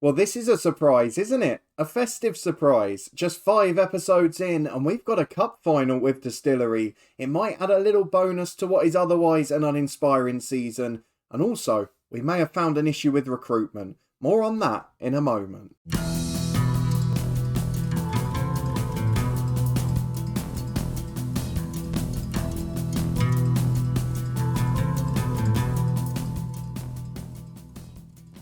Well, this is a surprise, isn't it? A festive surprise. Just 5 episodes in, and we've got a cup final with Distillery. It might add a little bonus to what is otherwise an uninspiring season. And also, we may have found an issue with recruitment. More on that in a moment.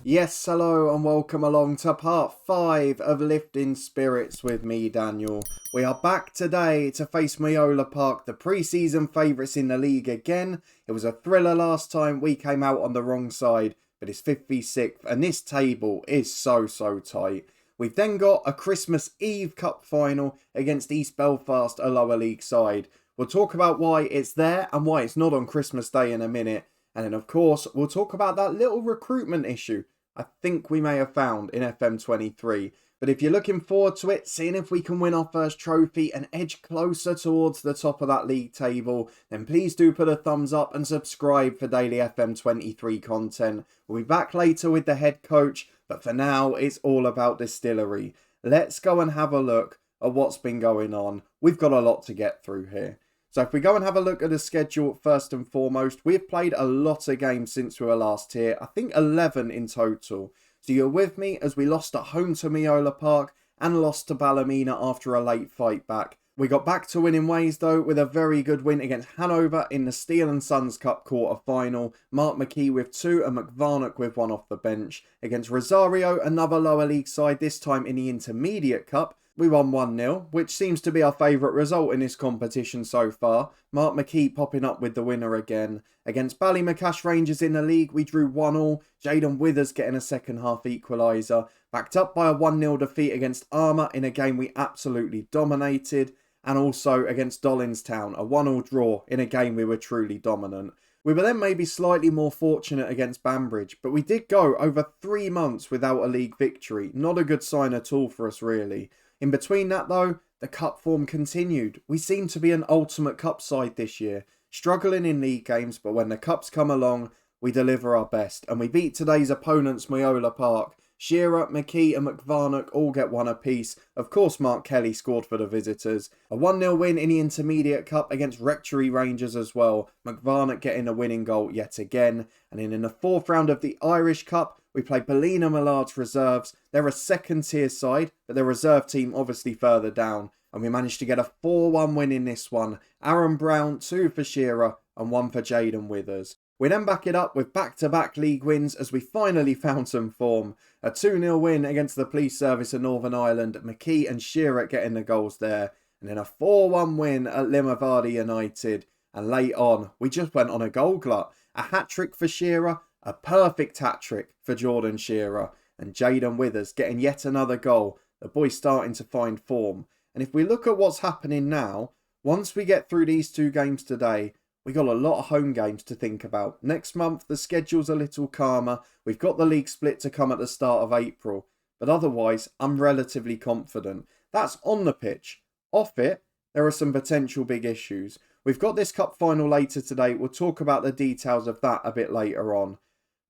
Yes, hello and welcome along to part 5 of Lifting Spirits with me, Daniel. We are back today to face Moyola Park, the pre-season favourites in the league again. It was a thriller last time, we came out on the wrong side, but it's 5th v 6th and this table is so tight. We've then got a Christmas Eve Cup final against East Belfast, a lower league side. We'll talk about why it's there and why it's not on Christmas Day in a minute. And then of course, we'll talk about that little recruitment issue I think we may have found in FM23. But if you're looking forward to it, seeing if we can win our first trophy and edge closer towards the top of that league table, then please do put a thumbs up and subscribe for daily FM23 content. We'll be back later with the head coach, but for now, it's all about Distillery. Let's go and have a look at what's been going on. We've got a lot to get through here. So if we go and have a look at the schedule first and foremost, we've played a lot of games since we were last here. I think 11 in total. So you're with me as we lost at home to Moyola Park and lost to Ballymena after a late fight back. We got back to winning ways though with a very good win against Hanover in the Steel and Sons Cup quarter final. Mark McKee with 2 and McVarnock with 1 off the bench. Against Rosario, another lower league side, this time in the Intermediate Cup. We won 1-0, which seems to be our favourite result in this competition so far. Mark McKee popping up with the winner again. Against Ballymacash Rangers in the league, we drew 1-1. Jaden Withers getting a second half equaliser. Backed up by a 1-0 defeat against Armour in a game we absolutely dominated. And also against Dolinstown, a 1-1 draw in a game we were truly dominant. We were then maybe slightly more fortunate against Banbridge, but we did go over 3 months without a league victory. Not a good sign at all for us really. In between that though, the cup form continued. We seem to be an ultimate cup side this year, struggling in league games, but when the cups come along, we deliver our best. And we beat today's opponents, Moyola Park. Shearer, McKee and McVarnock all get 1 apiece. Of course, Mark Kelly scored for the visitors. A 1-0 win in the Intermediate Cup against Rectory Rangers as well. McVarnock getting a winning goal yet again. And in the 4th round of the Irish Cup, we played Ballina Millard's reserves. They're a second tier side, but their reserve team obviously further down. And we managed to get a 4-1 win in this one. Aaron Brown, 2 for Shearer and 1 for Jaden Withers. We then back it up with back-to-back league wins as we finally found some form. A 2-0 win against the Police Service of Northern Ireland, McKee and Shearer getting the goals there. And then a 4-1 win at Limavady United. And late on, we just went on a goal glut. A hat-trick for Shearer, a perfect hat-trick for Jordan Shearer. And Jaden Withers getting yet another goal. The boy's starting to find form. And if we look at what's happening now, once we get through these 2 games today, we got a lot of home games to think about. Next month, the schedule's a little calmer. We've got the league split to come at the start of April. But otherwise, I'm relatively confident. That's on the pitch. Off it, there are some potential big issues. We've got this cup final later today. We'll talk about the details of that a bit later on.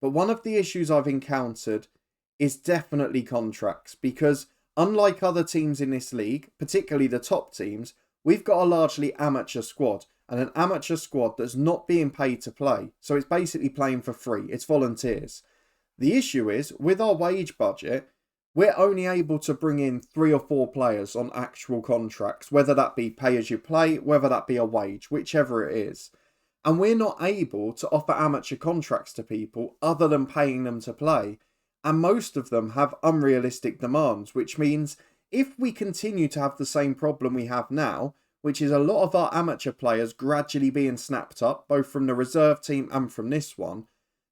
But one of the issues I've encountered is definitely contracts. Because unlike other teams in this league, particularly the top teams, we've got a largely amateur squad. And an amateur squad that's not being paid to play. So it's basically playing for free. It's volunteers. The issue is, with our wage budget, we're only able to bring in 3 or 4 players on actual contracts, whether that be pay as you play, whether that be a wage, whichever it is. And we're not able to offer amateur contracts to people other than paying them to play. And most of them have unrealistic demands, which means if we continue to have the same problem we have now, which is a lot of our amateur players gradually being snapped up, both from the reserve team and from this one,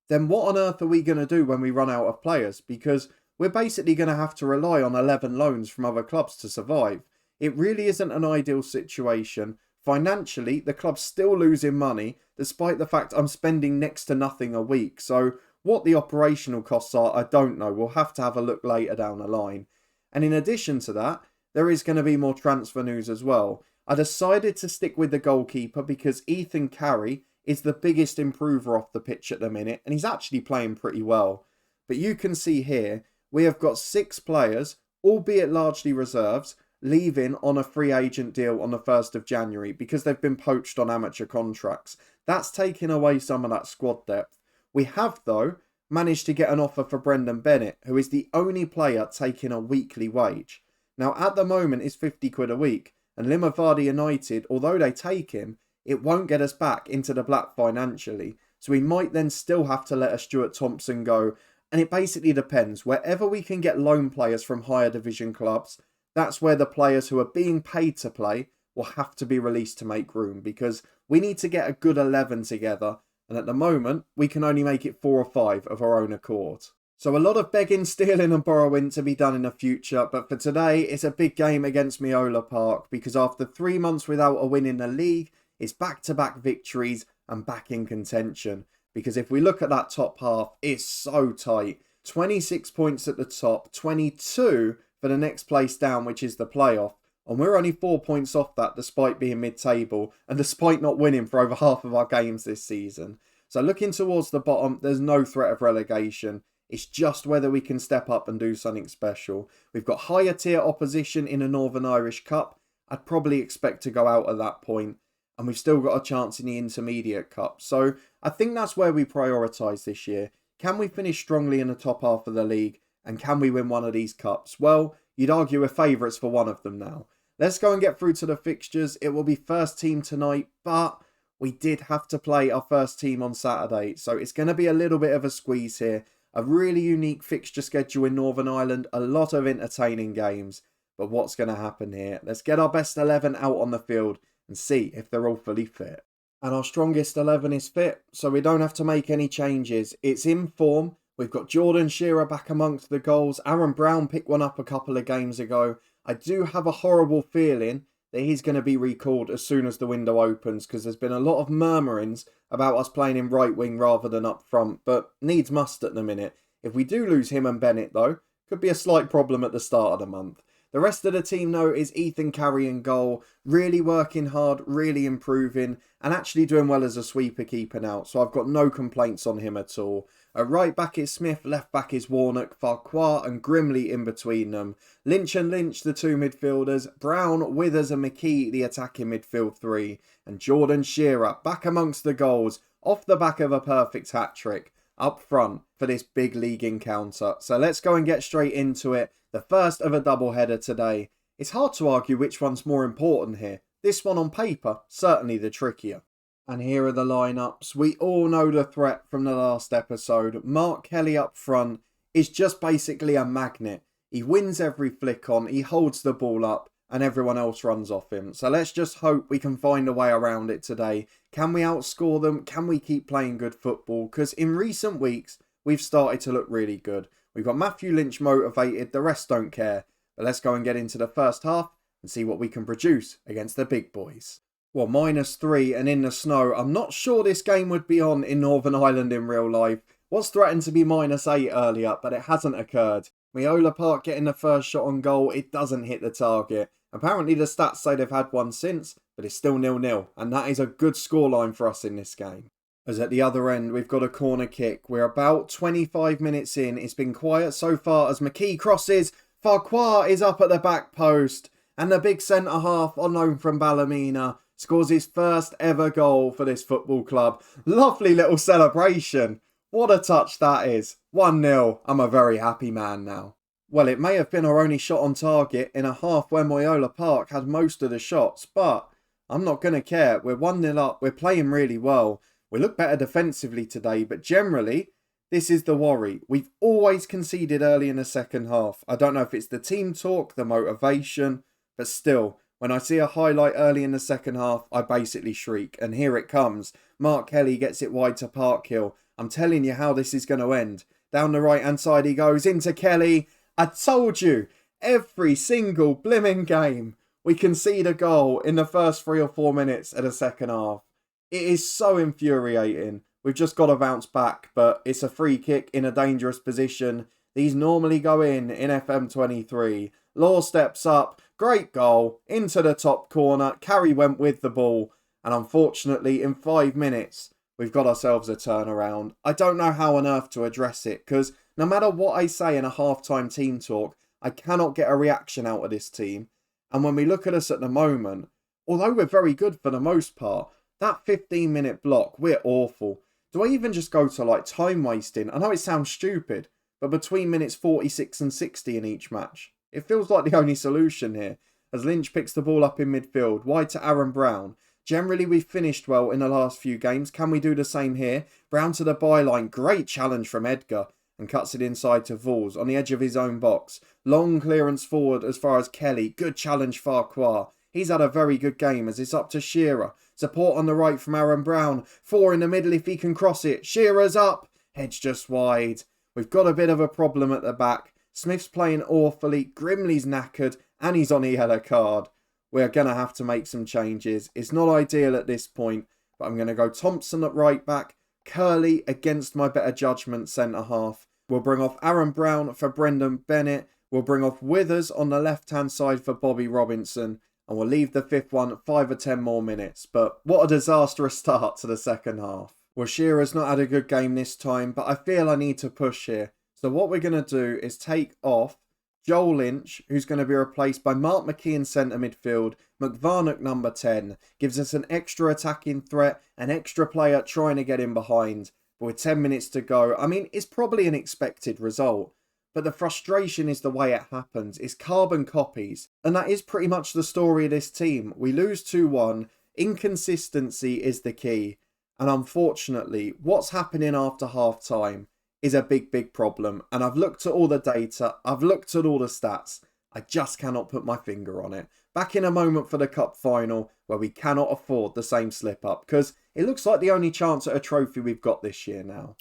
then what on earth are we going to do when we run out of players? Because we're basically going to have to rely on 11 loans from other clubs to survive. It really isn't an ideal situation. Financially, the club's still losing money, despite the fact I'm spending next to nothing a week. So what the operational costs are, I don't know. We'll have to have a look later down the line. And in addition to that, there is going to be more transfer news as well. I decided to stick with the goalkeeper because Ethan Carey is the biggest improver off the pitch at the minute, and he's actually playing pretty well. But you can see here, we have got 6 players, albeit largely reserves, leaving on a free agent deal on the 1st of January because they've been poached on amateur contracts. That's taking away some of that squad depth. We have, though, managed to get an offer for Brendan Bennett, who is the only player taking a weekly wage. Now, at the moment, it's 50 quid a week, and Limavady United, although they take him, it won't get us back into the black financially. So we might then still have to let a Stuart Thompson go. And it basically depends. Wherever we can get loan players from higher division clubs, that's where the players who are being paid to play will have to be released to make room. Because we need to get a good 11 together. And at the moment, we can only make it 4 or 5 of our own accord. So a lot of begging, stealing and borrowing to be done in the future. But for today, it's a big game against Moyola Park. Because after 3 months without a win in the league, it's back-to-back victories and back in contention. Because if we look at that top half, it's so tight. 26 points at the top, 22 for the next place down, which is the playoff. And we're only 4 points off that despite being mid-table and despite not winning for over half of our games this season. So looking towards the bottom, there's no threat of relegation. It's just whether we can step up and do something special. We've got higher tier opposition in the Northern Irish Cup. I'd probably expect to go out at that point. And we've still got a chance in the Intermediate Cup. So I think that's where we prioritise this year. Can we finish strongly in the top half of the league? And can we win one of these cups? Well, you'd argue we're favourites for one of them now. Let's go and get through to the fixtures. It will be first team tonight, but we did have to play our first team on Saturday. So it's going to be a little bit of a squeeze here. A really unique fixture schedule in Northern Ireland. A lot of entertaining games. But what's going to happen here? Let's get our best 11 out on the field and see if they're all fully fit. And our strongest 11 is fit, so we don't have to make any changes. It's in form. We've got Jordan Shearer back amongst the goals. Aaron Brown picked one up a couple of games ago. I do have a horrible feeling that he's going to be recalled as soon as the window opens, because there's been a lot of murmurings about us playing in right wing rather than up front, but needs must at the minute. If we do lose him and Bennett though, could be a slight problem at the start of the month. The rest of the team, though, is Ethan Carey in goal. Really working hard, really improving, and actually doing well as a sweeper keeping out. So I've got no complaints on him at all. At right back is Smith, left back is Warnock, Farquhar and Grimley in between them. Lynch and Lynch, the 2 midfielders. Brown, Withers and McKee, the attacking midfield 3. And Jordan Shearer, back amongst the goals, off the back of a perfect hat-trick, up front for this big league encounter. So let's go and get straight into it. The first of a double-header today. It's hard to argue which one's more important here. This one on paper, certainly the trickier. And here are the lineups. We all know the threat from the last episode. Mark Kelly up front is just basically a magnet. He wins every flick on, he holds the ball up, and everyone else runs off him. So let's just hope we can find a way around it today. Can we outscore them? Can we keep playing good football? Because in recent weeks, we've started to look really good. We've got Matthew Lynch motivated, the rest don't care. But let's go and get into the first half and see what we can produce against the big boys. Well, -3 and in the snow. I'm not sure this game would be on in Northern Ireland in real life. Was threatened to be -8 earlier, but it hasn't occurred. Moyola Park getting the first shot on goal, it doesn't hit the target. Apparently the stats say they've had one since, but it's still 0-0, and that is a good scoreline for us in this game. As at the other end, we've got a corner kick. We're about 25 minutes in. It's been quiet so far as McKee crosses. Farquhar is up at the back post. And the big centre-half on loan from Ballymena scores his first ever goal for this football club. Lovely little celebration. What a touch that is. 1-0. I'm a very happy man now. Well, it may have been our only shot on target in a half where Moyola Park had most of the shots, but I'm not going to care. We're 1-0 up. We're playing really well. We look better defensively today, but generally, this is the worry. We've always conceded early in the second half. I don't know if it's the team talk, the motivation, but still, when I see a highlight early in the second half, I basically shriek. And here it comes. Mark Kelly gets it wide to Parkhill. I'm telling you how this is going to end. Down the right-hand side he goes, into Kelly. I told you, every single blimmin' game, we concede a goal in the first 3 or 4 minutes of the second half. It is so infuriating. We've just got to bounce back, but it's a free kick in a dangerous position. These normally go in FM23. Law steps up, great goal, into the top corner. Carey went with the ball, and unfortunately in 5 minutes, we've got ourselves a turnaround. I don't know how on earth to address it, because no matter what I say in a half-time team talk, I cannot get a reaction out of this team. And when we look at us at the moment, although we're very good for the most part, that 15-minute block, we're awful. Do I even just go to like time wasting? I know it sounds stupid, but between minutes 46 and 60 in each match, it feels like the only solution here. As Lynch picks the ball up in midfield, wide to Aaron Brown. Generally, we've finished well in the last few games. Can we do the same here? Brown to the byline. Great challenge from Edgar. And cuts it inside to Valls on the edge of his own box. Long clearance forward as far as Kelly. Good challenge Farquhar. He's had a very good game as it's up to Shearer. Support on the right from Aaron Brown. 4 in the middle if he can cross it. Shearer's up. Hedge just wide. We've got a bit of a problem at the back. Smith's playing awfully. Grimley's knackered. And he's on a yellow card. We're going to have to make some changes. It's not ideal at this point. But I'm going to go Thompson at right back. Curley against my better judgment centre half. We'll bring off Aaron Brown for Brendan Bennett. We'll bring off Withers on the left-hand side for Bobby Robinson. And we'll leave the fifth one 5 or 10 more minutes. But what a disastrous start to the second half. Well, Shearer's not had a good game this time, but I feel I need to push here. So what we're going to do is take off Joel Lynch, who's going to be replaced by Mark McKee in centre midfield. McVarnock number 10 gives us an extra attacking threat, an extra player trying to get in behind. But with 10 minutes to go, I mean, it's probably an expected result. But the frustration is the way it happens. It's carbon copies. And that is pretty much the story of this team. We lose 2-1. Inconsistency is the key. And unfortunately, what's happening after half time is a big problem. And I've looked at all the data. I've looked at all the stats. I just cannot put my finger on it. Back in a moment for the cup final where we cannot afford the same slip up because it looks like the only chance at a trophy we've got this year now.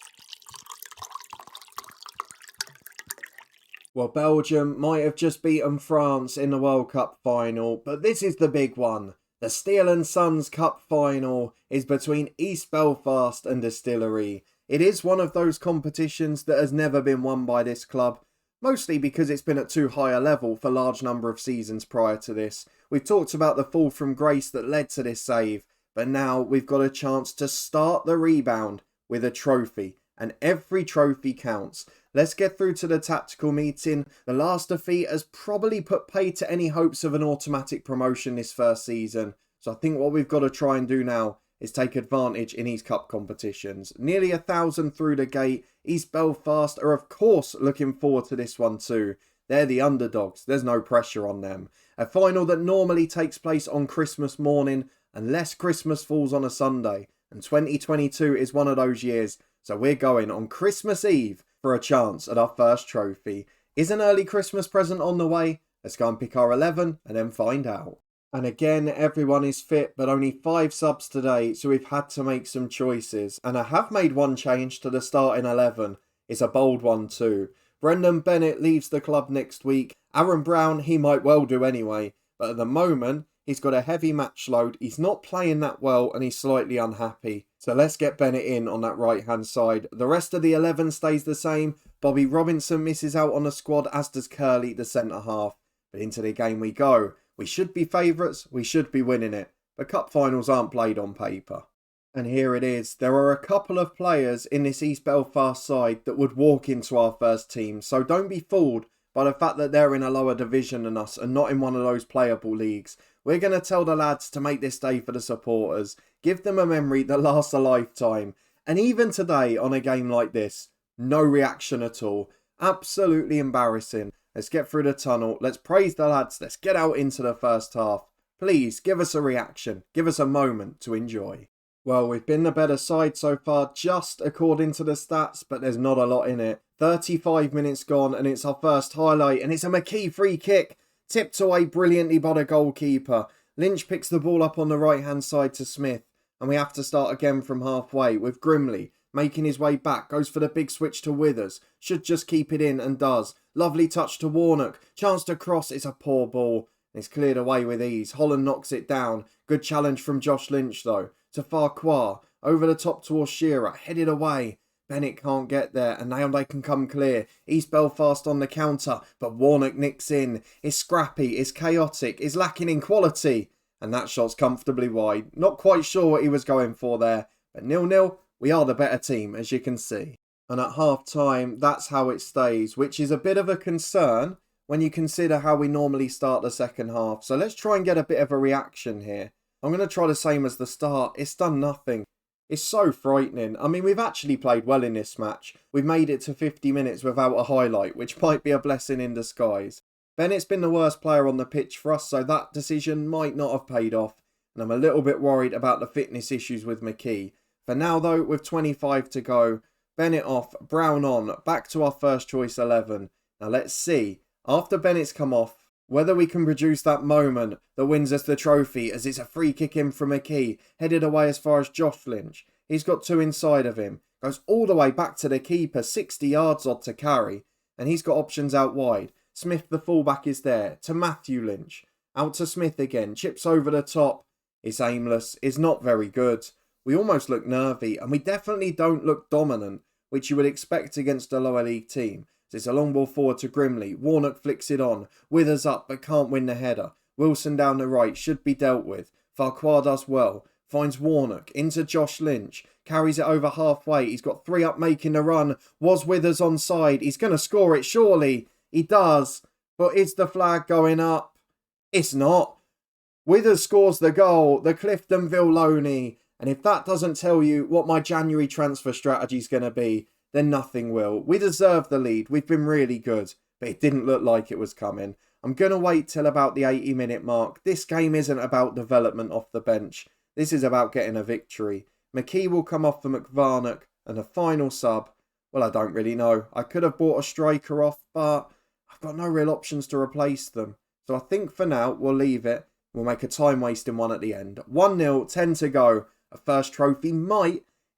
Well, Belgium might have just beaten France in the World Cup final, but this is the big one. The Steel and Sons Cup final is between East Belfast and Distillery. It is one of those competitions that has never been won by this club, mostly because it's been at too high a level for a large number of seasons prior to this. We've talked about the fall from grace that led to this save, but now we've got a chance to start the rebound with a trophy, and every trophy counts. Let's get through to the tactical meeting. The last defeat has probably put paid to any hopes of an automatic promotion this first season, so I think what we've got to try and do now is take advantage in these cup competitions. Nearly 1,000 through the gate. East Belfast are of course looking forward to this one too. They're the underdogs. There's no pressure on them. A final that normally takes place on Christmas morning unless Christmas falls on a Sunday. And 2022 is one of those years. So we're going on Christmas Eve for a chance at our first trophy. Is an early Christmas present on the way? Let's go and pick our 11 and then find out. And again, everyone is fit, but only 5 subs today, so we've had to make some choices. And I have made one change to the starting 11. It's a bold one too. Brendan Bennett leaves the club next week. Aaron Brown, he might well do anyway. But at the moment, he's got a heavy match load. He's not playing that well and he's slightly unhappy. So let's get Bennett in on that right-hand side. The rest of the 11 stays the same. Bobby Robinson misses out on the squad, as does Curley, the centre-half. But into the game we go. We should be favourites, we should be winning it, but cup finals aren't played on paper. And here it is. There are a couple of players in this East Belfast side that would walk into our first team, so don't be fooled by the fact that they're in a lower division than us and not in one of those playable leagues. We're going to tell the lads to make this day for the supporters, give them a memory that lasts a lifetime. And even today, on a game like this, no reaction at all. Absolutely embarrassing. Let's get through the tunnel. Let's praise the lads. Let's get out into the first half. Please, give us a reaction. Give us a moment to enjoy. Well, we've been the better side so far, just according to the stats, but there's not a lot in it. 35 minutes gone, and it's our first highlight, and it's a McKee free kick. Tipped away brilliantly by the goalkeeper. Lynch picks the ball up on the right-hand side to Smith, and we have to start again from halfway with Grimley making his way back, goes for the big switch to Withers. Should just keep it in and does. Lovely touch to Warnock. Chance to cross. It's a poor ball. It's cleared away with ease. Holland knocks it down. Good challenge from Josh Lynch though. To Farquhar. Over the top towards Shearer. Headed away. Bennett can't get there and now they can come clear. East Belfast on the counter. But Warnock nicks in. It's scrappy. It's chaotic. It's lacking in quality. And that shot's comfortably wide. Not quite sure what he was going for there. But 0-0. We are the better team, as you can see. And at half time, that's how it stays, which is a bit of a concern when you consider how we normally start the second half. So let's try and get a bit of a reaction here. I'm going to try the same as the start. It's done nothing. It's so frightening. I mean, we've actually played well in this match. We've made it to 50 minutes without a highlight, which might be a blessing in disguise. Bennett's been the worst player on the pitch for us, so that decision might not have paid off. And I'm a little bit worried about the fitness issues with McKee. For now, though, with 25 to go, Bennett off, Brown on, back to our first choice 11. Now let's see, after Bennett's come off, whether we can produce that moment that wins us the trophy, as it's a free kick in from McKee, headed away as far as Josh Lynch. He's got two inside of him, goes all the way back to the keeper, 60 yards odd to carry, and he's got options out wide. Smith, the fullback, is there, to Matthew Lynch. Out to Smith again, chips over the top. It's aimless, it's not very good. We almost look nervy, and we definitely don't look dominant, which you would expect against a lower league team. So it's a long ball forward to Grimley. Warnock flicks it on. Withers up, but can't win the header. Wilson down the right, should be dealt with. Farquhar does well. Finds Warnock, into Josh Lynch. Carries it over halfway. He's got three up making the run. Was Withers onside? He's going to score it, surely. He does. But is the flag going up? It's not. Withers scores the goal. The Cliftonville Loney. And if that doesn't tell you what my January transfer strategy is going to be, then nothing will. We deserve the lead. We've been really good. But it didn't look like it was coming. I'm going to wait till about the 80-minute mark. This game isn't about development off the bench. This is about getting a victory. McKee will come off for McVarnock. And the final sub, well, I don't really know. I could have bought a striker off, but I've got no real options to replace them. So I think for now, we'll leave it. We'll make a time-wasting one at the end. 1-0, 10 to go. A first trophy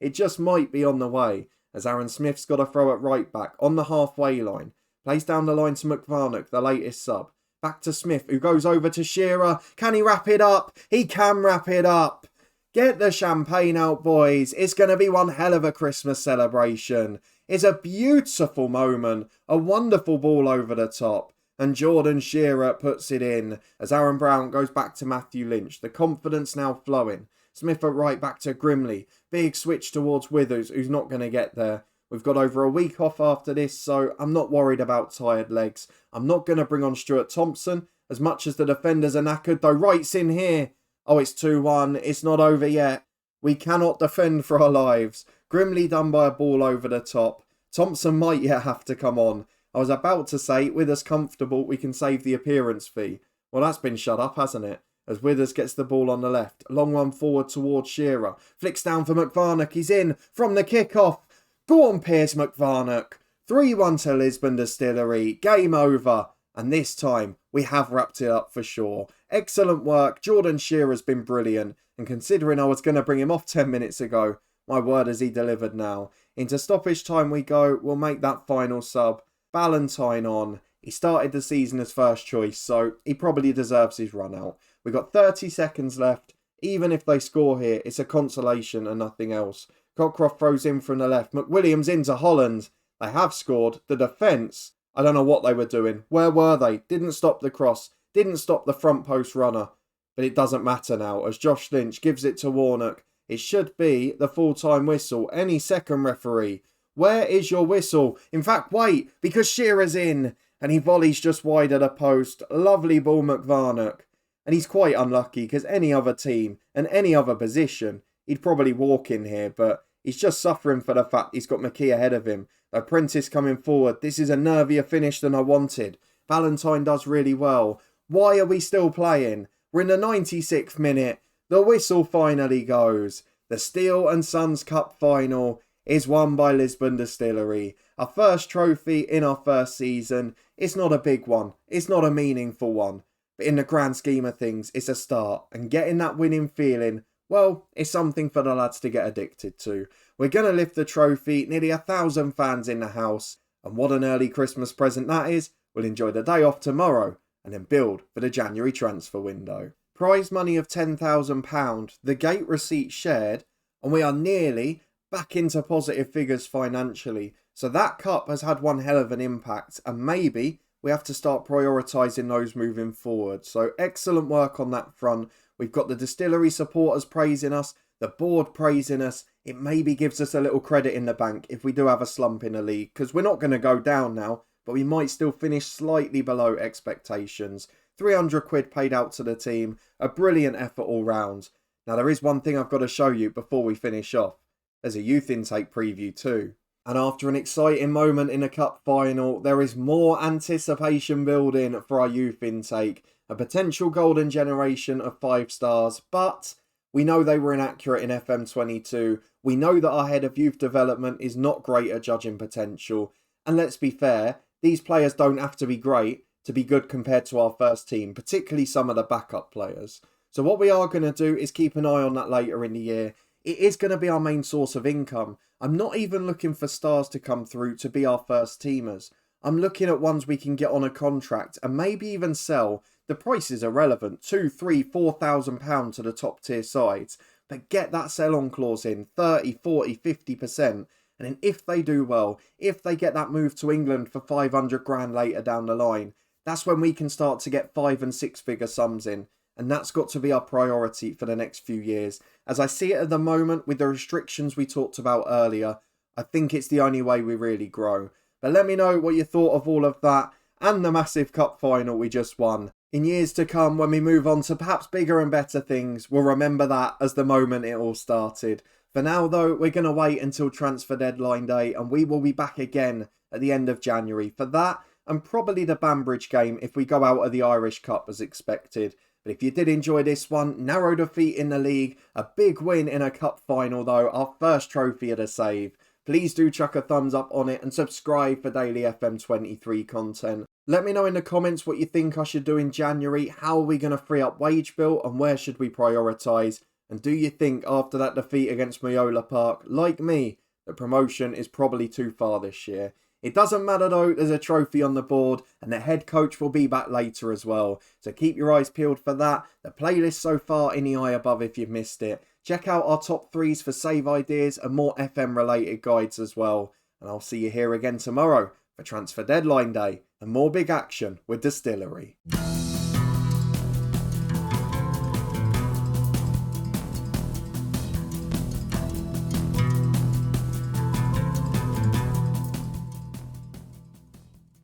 it just might be on the way, as Aaron Smith's got a throw at right back on the halfway line. Plays down the line to McVarnock, the latest sub. Back to Smith, who goes over to Shearer. Can he wrap it up? He can wrap it up. Get the champagne out, boys. It's going to be one hell of a Christmas celebration. It's a beautiful moment. A wonderful ball over the top. And Jordan Shearer puts it in, as Aaron Brown goes back to Matthew Lynch. The confidence now flowing. Smith at right back to Grimley. Big switch towards Withers, who's not going to get there. We've got over a week off after this, so I'm not worried about tired legs. I'm not going to bring on Stuart Thompson, as much as the defenders are knackered, though Wright's in here. Oh, it's 2-1. It's not over yet. We cannot defend for our lives. Grimley done by a ball over the top. Thompson might yet have to come on. I was about to say, Withers comfortable, we can save the appearance fee. Well, that's been shut up, hasn't it? As Withers gets the ball on the left. Long one forward towards Shearer. Flicks down for McVarnock. He's in from the kickoff. Go on, Piers McVarnock. 3-1 to Lisburn Distillery. Game over. And this time, we have wrapped it up for sure. Excellent work. Jordan Shearer's been brilliant. And considering I was going to bring him off 10 minutes ago, my word, has he delivered now. Into stoppage time we go. We'll make that final sub. Ballantyne on. He started the season as first choice, so he probably deserves his run out. We've got 30 seconds left. Even if they score here, it's a consolation and nothing else. Cockcroft throws in from the left. McWilliams into Holland. They have scored. The defence, I don't know what they were doing. Where were they? Didn't stop the cross. Didn't stop the front post runner. But it doesn't matter now, as Josh Lynch gives it to Warnock. It should be the full-time whistle. Any second, referee. Where is your whistle? In fact, wait, because Shearer's in. And he volleys just wide at a post. Lovely ball, McVarnock. And he's quite unlucky, because any other team and any other position, he'd probably walk in here. But he's just suffering for the fact he's got McKee ahead of him. Apprentice coming forward. This is a nervier finish than I wanted. Ballantyne does really well. Why are we still playing? We're in the 96th minute. The whistle finally goes. The Steel and Sons Cup final is won by Lisburn Distillery. Our first trophy in our first season. It's not a big one. It's not a meaningful one. But in the grand scheme of things, it's a start. And getting that winning feeling, well, it's something for the lads to get addicted to. We're going to lift the trophy. Nearly 1,000 fans in the house. And what an early Christmas present that is. We'll enjoy the day off tomorrow and then build for the January transfer window. Prize money of £10,000. The gate receipt shared. And we are nearly back into positive figures financially. So that cup has had one hell of an impact. And maybe we have to start prioritising those moving forward. So excellent work on that front. We've got the distillery supporters praising us. the board praising us, it maybe gives us a little credit in the bank if we do have a slump in the league, because we're not going to go down now, but we might still finish slightly below expectations. 300 quid paid out to the team, a brilliant effort all round. Now there is one thing I've got to show you before we finish off. There's a youth intake preview too. And after an exciting moment in a cup final, there is more anticipation building for our youth intake. A potential golden generation of 5 stars, but we know they were inaccurate in FM22. We know that our head of youth development is not great at judging potential. And let's be fair, these players don't have to be great to be good compared to our first team, particularly some of the backup players. So what we are going to do is keep an eye on that later in the year. It is going to be our main source of income. I'm not even looking for stars to come through to be our first teamers. I'm looking at ones we can get on a contract and maybe even sell. The prices are relevant, £2,000, £3,000, £4,000 to the top tier sides. But get that sell-on clause in, 30, 40, 50%. And then if they do well, if they get that move to England for 500 grand later down the line, that's when we can start to get 5 and 6 figure sums in. And that's got to be our priority for the next few years. As I see it at the moment, with the restrictions we talked about earlier, I think it's the only way we really grow. But let me know what you thought of all of that and the massive cup final we just won. In years to come, when we move on to perhaps bigger and better things, we'll remember that as the moment it all started. For now though, we're going to wait until transfer deadline day and we will be back again at the end of January for that and probably the Banbridge game if we go out of the Irish Cup as expected. But if you did enjoy this one, narrow defeat in the league, a big win in a cup final though, our first trophy of the save. Please do chuck a thumbs up on it and subscribe for daily FM23 content. Let me know in the comments what you think I should do in January. How are we going to free up wage bill and where should we prioritise? And do you think after that defeat against Moyola Park, like me, that promotion is probably too far this year? It doesn't matter though, there's a trophy on the board and the head coach will be back later as well. So keep your eyes peeled for that. The playlist so far in the eye above if you've missed it. Check out our top 3s for save ideas and more FM related guides as well. And I'll see you here again tomorrow for transfer deadline day and more big action with Distillery.